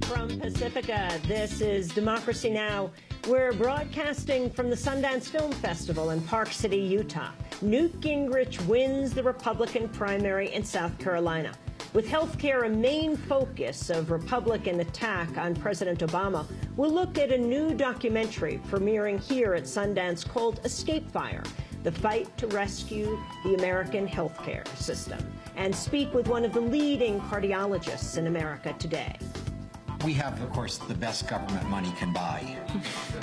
From Pacifica, this is Democracy Now! We're broadcasting from the Sundance Film Festival in Park City, Utah. Newt Gingrich wins the Republican primary in South Carolina. With health care a main focus of Republican attack on President Obama, we'll look at a new documentary premiering here at Sundance called Escape Fire: The Fight to Rescue the American Healthcare System, and speak with one of the leading cardiologists in America today. We have, of course, the best government money can buy,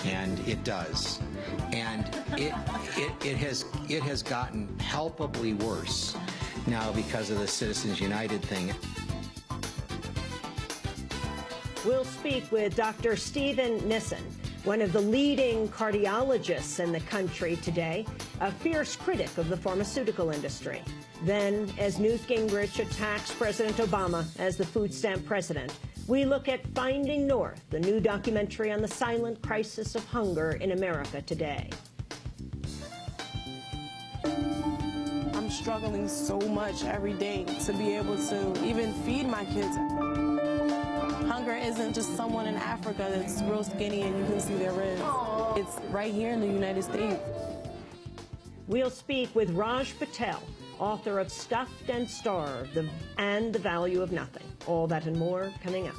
and it does. And it has gotten palpably worse now because of the Citizens United thing. We'll speak with Dr. Stephen Nissen, one of the leading cardiologists in the country today, a fierce critic of the pharmaceutical industry. Then, as Newt Gingrich attacks President Obama as the food stamp president, we look at Finding North, the new documentary on the silent crisis of hunger in America today. I'm struggling so much every day to be able to even feed my kids. Hunger isn't just someone in Africa that's real skinny and you can see their ribs. It's right here in the United States. We'll speak with Raj Patel, author of Stuffed and Starved and The Value of Nothing. All that and more coming up.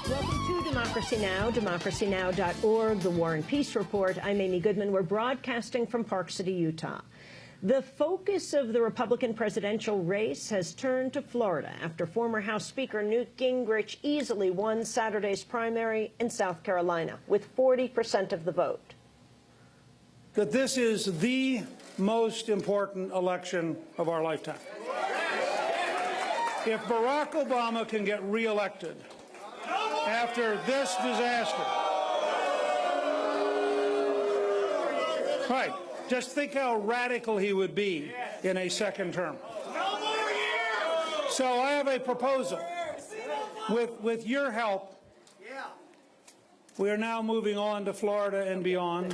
Welcome to Democracy Now!, democracynow.org, the War and Peace Report. I'm Amy Goodman. We're broadcasting from Park City, Utah. The focus of the Republican presidential race has turned to Florida after former House Speaker Newt Gingrich easily won Saturday's primary in South Carolina with 40% of the vote. That this is the most important election of our lifetime. If Barack Obama can get reelected after this disaster, right, just think how radical he would be in a second term. So I have a proposal. With your help, we are now moving on to Florida and beyond.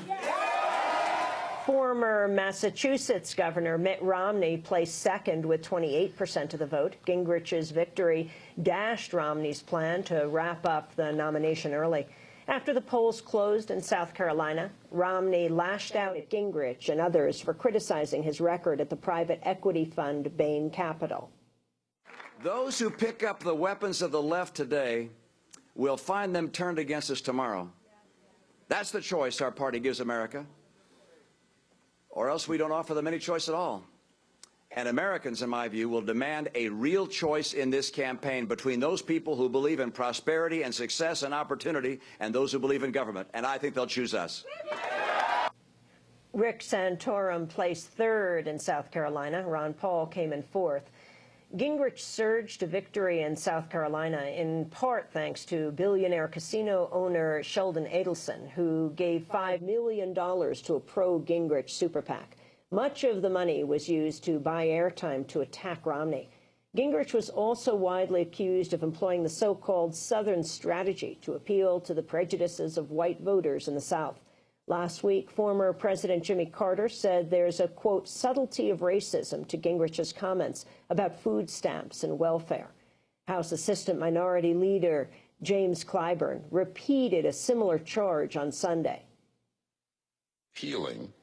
Former Massachusetts Governor Mitt Romney placed second with 28% of the vote. Gingrich's victory dashed Romney's plan to wrap up the nomination early. After the polls closed in South Carolina, Romney lashed out at Gingrich and others for criticizing his record at the private equity fund Bain Capital. Those who pick up the weapons of the left today will find them turned against us tomorrow. That's the choice our party gives America. Or else we don't offer them any choice at all. And Americans, in my view, will demand a real choice in this campaign between those people who believe in prosperity and success and opportunity and those who believe in government. And I think they'll choose us. Rick Santorum placed third in South Carolina. Ron Paul came in fourth. Gingrich surged to victory in South Carolina, in part thanks to billionaire casino owner Sheldon Adelson, who gave $5 million to a pro-Gingrich super PAC. Much of the money was used to buy airtime to attack Romney. Gingrich was also widely accused of employing the so-called Southern strategy to appeal to the prejudices of white voters in the South. Last week, former President Jimmy Carter said there's a, quote, subtlety of racism to Gingrich's comments about food stamps and welfare. House Assistant Minority Leader James Clyburn repeated a similar charge on Sunday. Appealing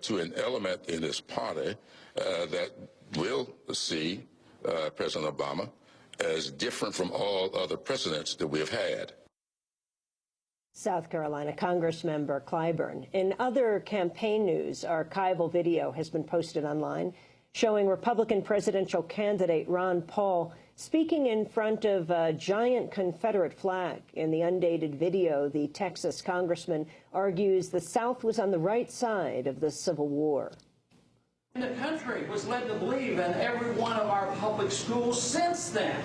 to an element in this party that will see President Obama as different from all other presidents that we have had. South Carolina Congressmember Clyburn. In other campaign news, archival video has been posted online showing Republican presidential candidate Ron Paul speaking in front of a giant Confederate flag. In the undated video, the Texas congressman argues the South was on the right side of the Civil War. The country was led to believe, and every one of our public schools since then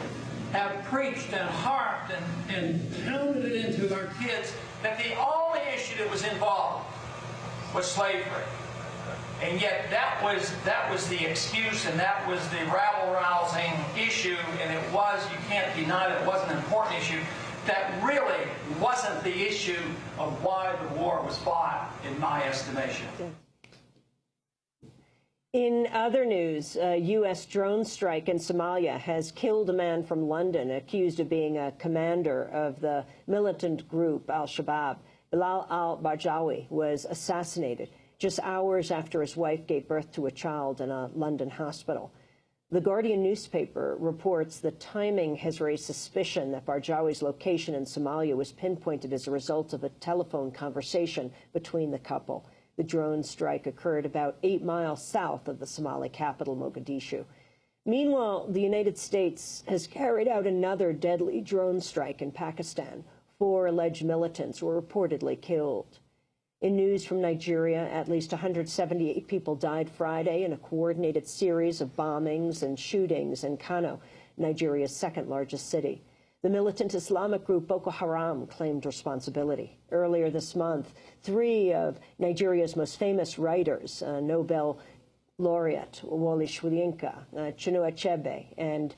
have preached and harped and pounded it into our kids that the only issue that was involved was slavery. And yet that was the excuse, and that was the rabble-rousing issue, and it was, you can't deny that it was an important issue. That really wasn't the issue of why the war was fought, in my estimation. In other news, a U.S. drone strike in Somalia has killed a man from London accused of being a commander of the militant group al-Shabaab. Bilal al-Barjawi was assassinated just hours after his wife gave birth to a child in a London hospital. The Guardian newspaper reports the timing has raised suspicion that Barjawi's location in Somalia was pinpointed as a result of a telephone conversation between the couple. The drone strike occurred about 8 miles south of the Somali capital, Mogadishu. Meanwhile, the United States has carried out another deadly drone strike in Pakistan. 4 alleged militants were reportedly killed. In news from Nigeria, at least 178 people died Friday in a coordinated series of bombings and shootings in Kano, Nigeria's second-largest city. The militant Islamic group Boko Haram claimed responsibility. Earlier this month, 3 of Nigeria's most famous writers, Nobel laureate Wole Soyinka, Chinua Achebe, and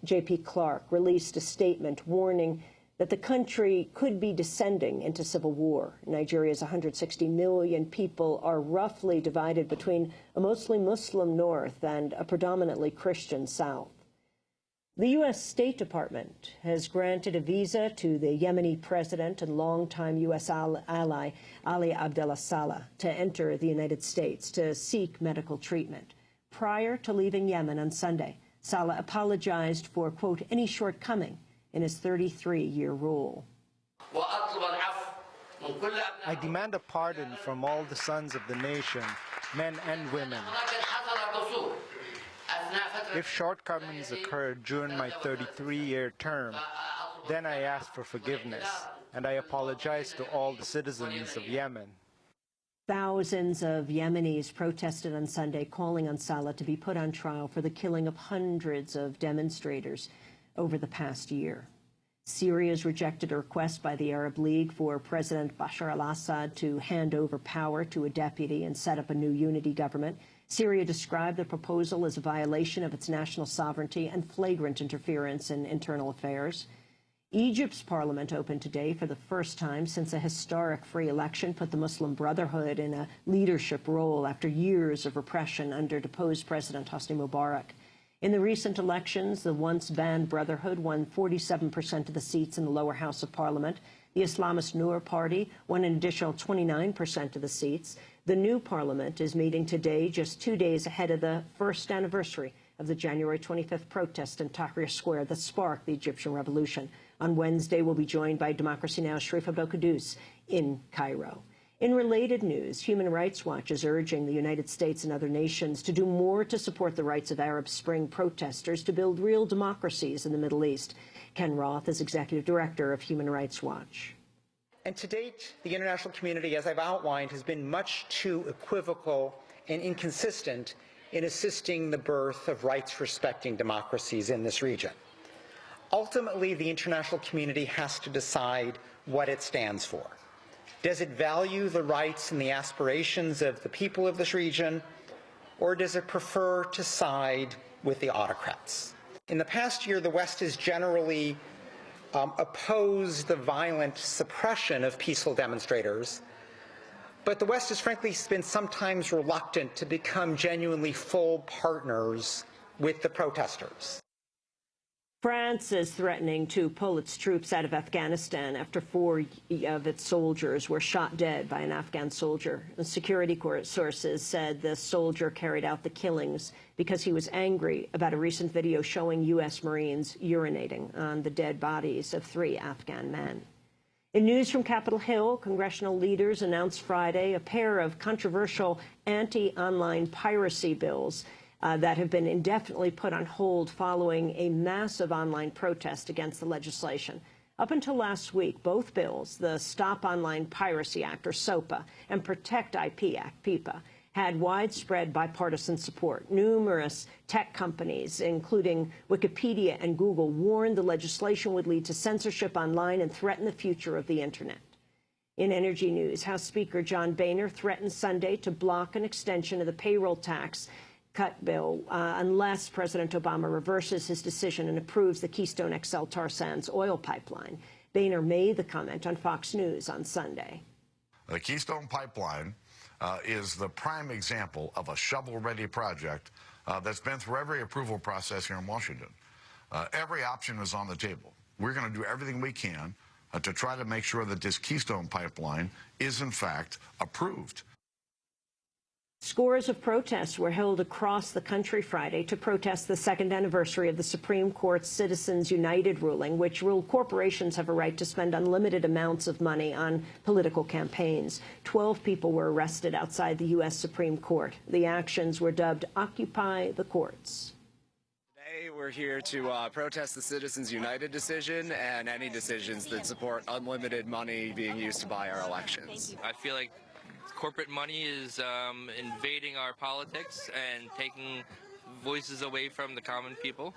J.P. Clark, released a statement warning that the country could be descending into civil war. Nigeria's 160 million people are roughly divided between a mostly Muslim north and a predominantly Christian south. The U.S. State Department has granted a visa to the Yemeni president and longtime U.S. ally Ali Abdullah Saleh to enter the United States to seek medical treatment. Prior to leaving Yemen on Sunday, Saleh apologized for, quote, any shortcoming in his 33-year rule. I demand a pardon from all the sons of the nation, men and women. If shortcomings occurred during my 33-year term, then I ask for forgiveness, and I apologize to all the citizens of Yemen. Thousands of Yemenis protested on Sunday, calling on Saleh to be put on trial for the killing of hundreds of demonstrators over the past year. Syria has rejected a request by the Arab League for President Bashar al-Assad to hand over power to a deputy and set up a new unity government. Syria described the proposal as a violation of its national sovereignty and flagrant interference in internal affairs. Egypt's parliament opened today for the first time since a historic free election put the Muslim Brotherhood in a leadership role after years of repression under deposed President Hosni Mubarak. In the recent elections, the once-banned Brotherhood won 47% of the seats in the lower house of parliament. The Islamist Noor party won an additional 29% of the seats. The new parliament is meeting today, just 2 days ahead of the first anniversary of the January 25th protest in Tahrir Square that sparked the Egyptian revolution. On Wednesday, we'll be joined by Democracy Now!'s Sharif Abdel-Quddus in Cairo. In related news, Human Rights Watch is urging the United States and other nations to do more to support the rights of Arab Spring protesters to build real democracies in the Middle East. Ken Roth is Executive Director of Human Rights Watch. And to date, the international community, as I've outlined, has been much too equivocal and inconsistent in assisting the birth of rights-respecting democracies in this region. Ultimately, the international community has to decide what it stands for. Does it value the rights and the aspirations of the people of this region, or does it prefer to side with the autocrats? In the past year, the West has generally opposed the violent suppression of peaceful demonstrators, but the West has frankly been sometimes reluctant to become genuinely full partners with the protesters. France is threatening to pull its troops out of Afghanistan after 4 of its soldiers were shot dead by an Afghan soldier. The security sources said the soldier carried out the killings because he was angry about a recent video showing U.S. Marines urinating on the dead bodies of 3 Afghan men. In news from Capitol Hill, congressional leaders announced Friday a pair of controversial anti-online piracy bills that have been indefinitely put on hold following a massive online protest against the legislation. Up until last week, both bills, the Stop Online Piracy Act, or SOPA, and Protect IP Act, PIPA, had widespread bipartisan support. Numerous tech companies, including Wikipedia and Google, warned the legislation would lead to censorship online and threaten the future of the Internet. In energy news, House Speaker John Boehner threatened Sunday to block an extension of the payroll tax cut bill unless President Obama reverses his decision and approves the Keystone XL tar sands oil pipeline. Boehner made the comment on Fox News on Sunday. The Keystone Pipeline is the prime example of a shovel-ready project that's been through every approval process here in Washington. Every option is on the table. We're going to do everything we can to try to make sure that this Keystone Pipeline is, in fact, approved. Scores of protests were held across the country Friday to protest the second anniversary of the Supreme Court's Citizens United ruling, which ruled corporations have a right to spend unlimited amounts of money on political campaigns. 12 people were arrested outside the U.S. Supreme Court. The actions were dubbed Occupy the Courts. Today we're here to protest the Citizens United decision and any decisions that support unlimited money being used to buy our elections. I feel like corporate money is invading our politics and taking voices away from the common people.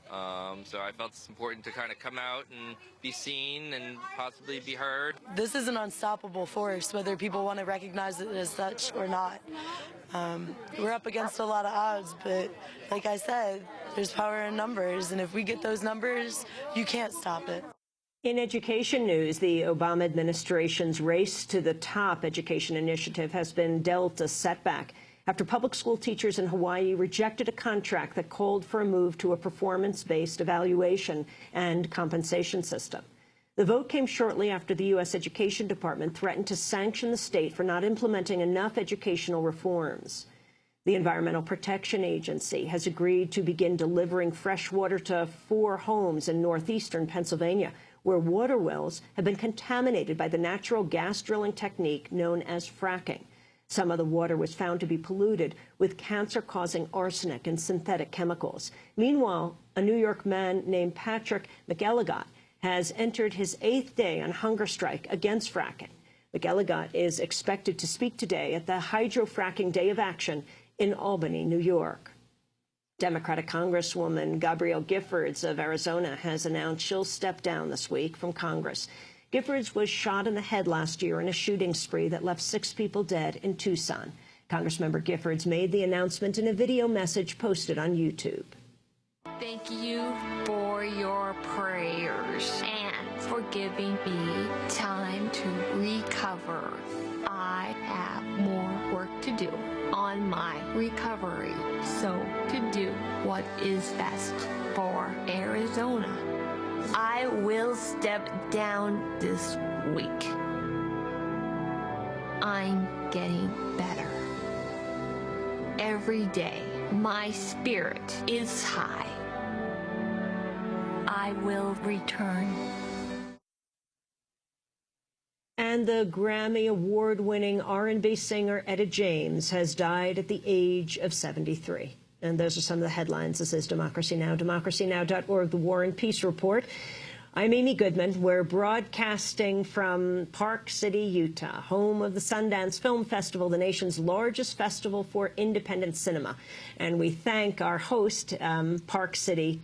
So I felt it's important to kind of come out and be seen and possibly be heard. This is an unstoppable force, whether people want to recognize it as such or not. We're up against a lot of odds, but like I said, there's power in numbers, and if we get those numbers, you can't stop it. In education news, the Obama administration's Race to the Top education initiative has been dealt a setback after public school teachers in Hawaii rejected a contract that called for a move to a performance-based evaluation and compensation system. The vote came shortly after the U.S. Education Department threatened to sanction the state for not implementing enough educational reforms. The Environmental Protection Agency has agreed to begin delivering fresh water to 4 homes in northeastern Pennsylvania, where water wells have been contaminated by the natural gas drilling technique known as fracking. Some of the water was found to be polluted with cancer-causing arsenic and synthetic chemicals. Meanwhile, a New York man named Patrick McElligott has entered his 8th day on hunger strike against fracking. McElligott is expected to speak today at the Hydro-Fracking Day of Action in Albany, New York. Democratic Congresswoman Gabrielle Giffords of Arizona has announced she'll step down this week from Congress. Giffords was shot in the head last year in a shooting spree that left 6 people dead in Tucson. Congressmember Giffords made the announcement in a video message posted on YouTube. Thank you for your prayers and for giving me time to recover. I have more work to do on my recovery, so to do what is best for Arizona, I will step down this week. I'm getting better. Every day, my spirit is high. I will return. And the Grammy Award-winning R&B singer Etta James has died at the age of 73. And those are some of the headlines. This is Democracy Now!, democracynow.org, the War and Peace Report. I'm Amy Goodman. We're broadcasting from Park City, Utah, home of the Sundance Film Festival, the nation's largest festival for independent cinema. And we thank our host, Park City